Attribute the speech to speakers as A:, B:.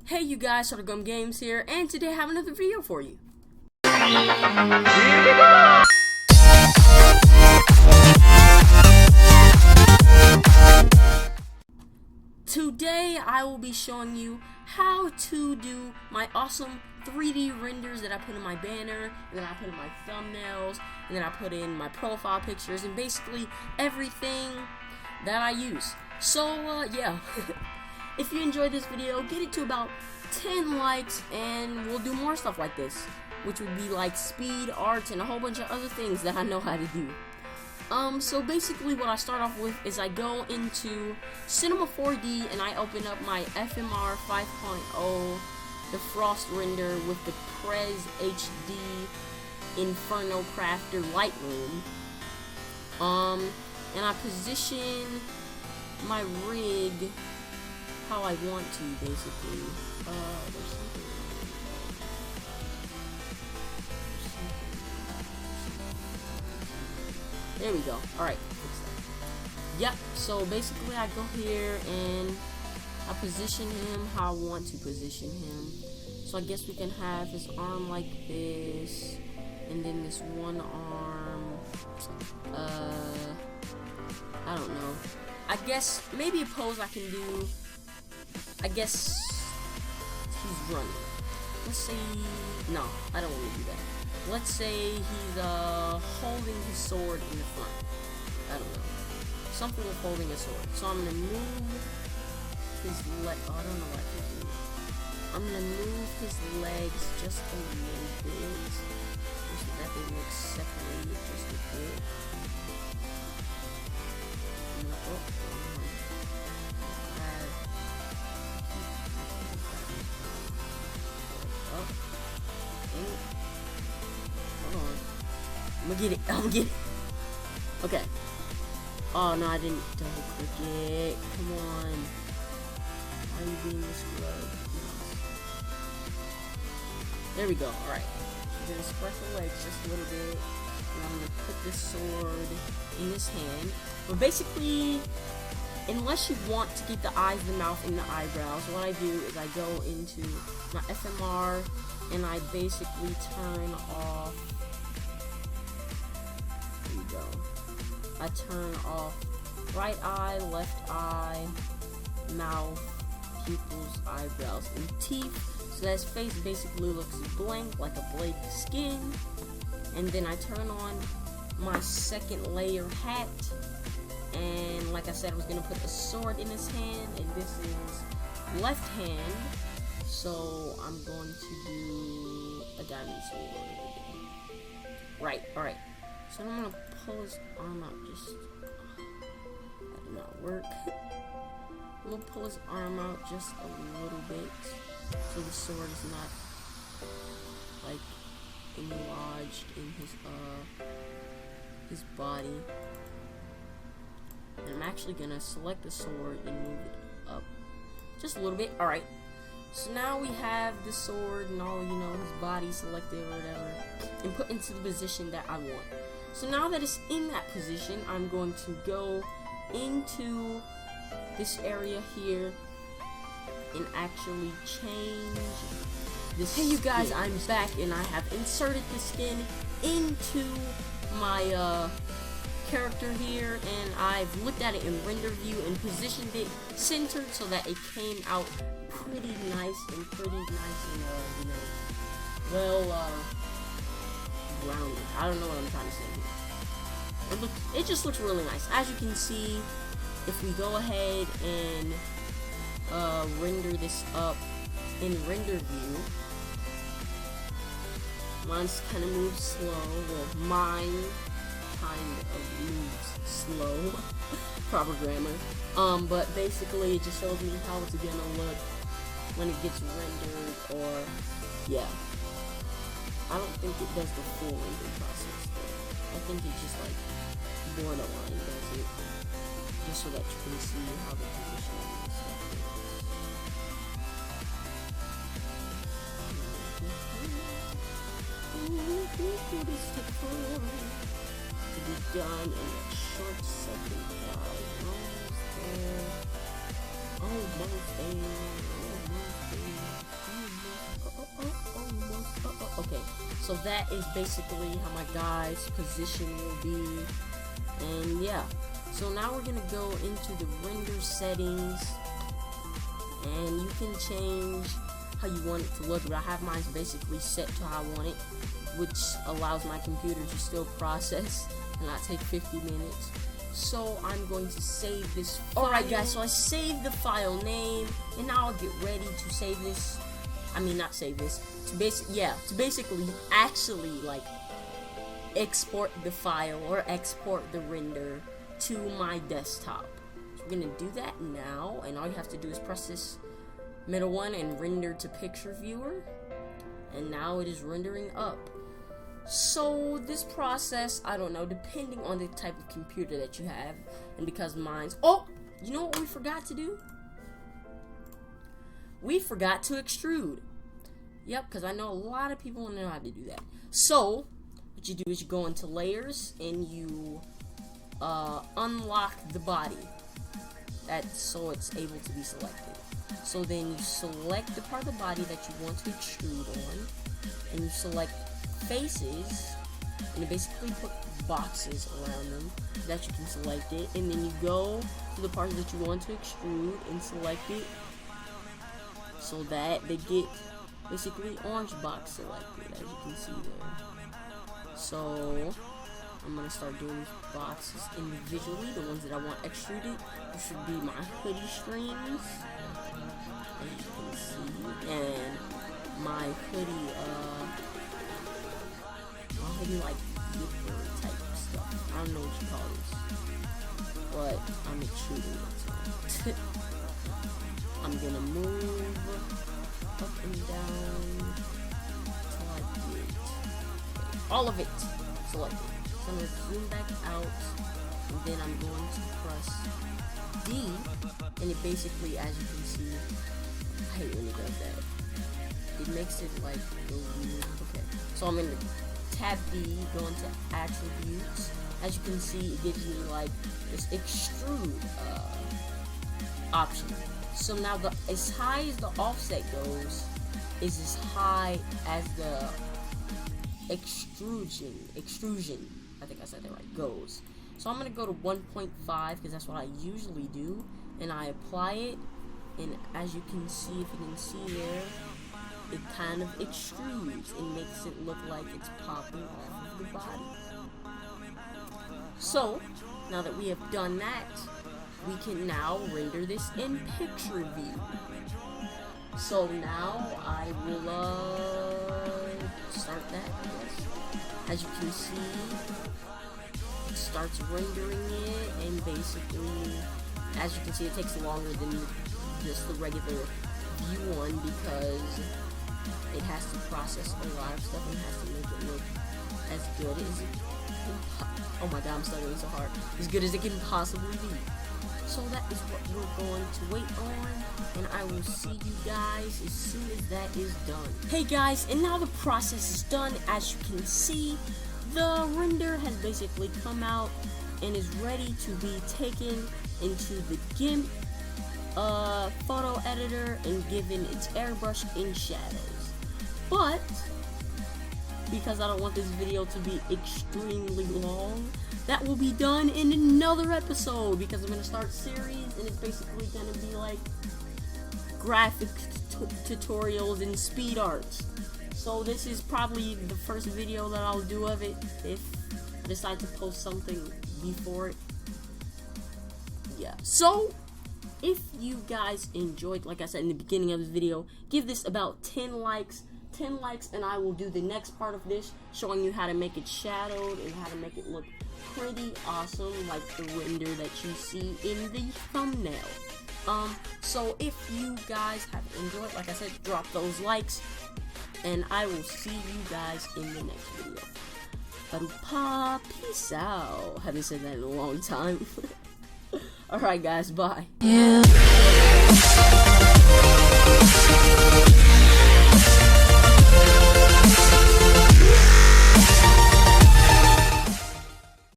A: Hey you guys, TurtleGumGames here, and today I have another video for you. Today I will be showing you how to do my awesome 3D renders that I put in my banner, and then I put in my thumbnails, and then I put in my profile pictures, and basically everything that I use. So yeah. If you enjoyed this video, get it to about 10 likes and we'll do more stuff like this, which would be like speed, arts, and a whole bunch of other things that I know how to do. So basically what I start off with is I go into Cinema 4D and I open up my FMR 5.0, the Frost render with the Prez HD Inferno Crafter Lightroom. And I position my rig how I want to, basically. There's something. There we go. Alright, fix that. Yep, so basically I go here and I position him how I want to position him. So I guess we can have his arm like this, and then this one arm, I don't know. I guess maybe a pose I can do. I guess he's running. Let's say, no, I don't want to do that. Let's say he's holding his sword in the front. I don't know. Something with holding a sword. So I'm gonna move his leg. Oh, I don't know what I can do. I'm gonna move his legs just a little bit, so that they look separated just a bit. I'm gonna get it. Okay. Oh no, I didn't double click it. Come on. Why are you being this scrub? There we go. Alright. I'm gonna spread the legs just a little bit. And I'm gonna put this sword in his hand. But basically, unless you want to get the eyes, the mouth, and the eyebrows, what I do is I go into my FMR and I basically turn off. There you go. I turn off right eye, left eye, mouth, pupils, eyebrows, and teeth, so that his face basically looks blank, like a blank skin. And then I turn on my second layer hat, and like I said, I was gonna put a sword in his hand, and this is left hand, so I'm going to do a diamond sword. Right, alright. So I'm gonna pull his arm out just... that did not work. I'm gonna pull his arm out just a little bit, so the sword is not, like, enlarged in his body. And I'm actually gonna select the sword and move it up just a little bit. Alright, so now we have the sword and all, you know, his body selected or whatever, and put into the position that I want. So now that it's in that position, I'm going to go into this area here and actually change this. Hey you guys, I'm back and I have inserted the skin into my character here, and I've looked at it in render view and positioned it centered so that it came out pretty nice and you know, well rounded. I don't know what I'm trying to say here. It just looks really nice. As you can see, if we go ahead and render this up in render view, mine's kind of moves slow. Well, mine kind of moves slow. Proper grammar. But basically it just shows me how it's gonna look when it gets rendered, or yeah. I don't think it does the full render process though. I think it just like borderline does it, just so that you can see how the positioning and stuff is. This to be done in a short second, guys. Almost there. Almost there. So that is basically how my guy's position will be. And yeah, so now we're gonna go into the render settings, and you can change how you want it to look, but I have mine basically set to how I want it, which allows my computer to still process and not take 50 minutes. So I'm going to save this file. Alright guys, so I saved the file name, and now I'll get ready to save this. I mean, not save this, to basically actually like export the file or export the render to my desktop. So we're gonna do that now, and all you have to do is press this middle one and render to picture viewer, and now it is rendering up. So this process, I don't know, depending on the type of computer that you have, and because mine's, oh, you know what we forgot to do? We forgot to extrude. Yep, because I know a lot of people know how to do that. So what you do is you go into layers and you unlock the body, so it's able to be selected. So then you select the part of the body that you want to extrude on, and you select faces, and you basically put boxes around them so that you can select it, and then you go to the parts that you want to extrude and select it so that they get basically orange box selected, as you can see there. So I'm gonna start doing these boxes individually, the ones that I want extruded, which should be my hoodie strings, as you can see, and my hoodie like zipper type stuff. I don't know what you call this, but I'm extruding it. So I'm gonna move up and down till I get all of it selected. So I'm gonna zoom back out, and then I'm going to press D, and it basically, as you can see, I hate when it does that. It makes it like go weird. Okay, so I'm gonna tab D, go into attributes. As you can see, it gives me like this extrude option. So now as high as the offset goes is as high as the extrusion, I think I said that right, goes. So I'm gonna go to 1.5 because that's what I usually do, and I apply it, and as you can see, if you can see there, it kind of extrudes and makes it look like it's popping off of the body. So now that we have done that, we can now render this in picture view. So now I will start that, I guess. As you can see, it starts rendering it, and basically, as you can see, it takes longer than just the regular view one because it has to process a lot of stuff and has to make it look as good as it can. Oh my god, I'm stuttering so hard. As good as it can possibly be. So that is what we're going to wait on, and I will see you guys as soon as that is done. Hey guys, and now the process is done. As you can see, the render has basically come out and is ready to be taken into the GIMP photo editor and given its airbrush in shadows. But because I don't want this video to be extremely long, that will be done in another episode, because I'm going to start a series, and it's basically going to be like graphic tutorials and speed arts. So this is probably the first video that I'll do of it, if I decide to post something before it. Yeah, so if you guys enjoyed, like I said in the beginning of this video, give this about 10 likes, and I will do the next part of this, showing you how to make it shadowed and how to make it look pretty awesome, like the render that you see in the thumbnail. So if you guys have enjoyed, like I said, drop those likes, and I will see you guys in the next video. Badooooopop, peace out. Haven't said that in a long time. Alright guys, bye. Yeah.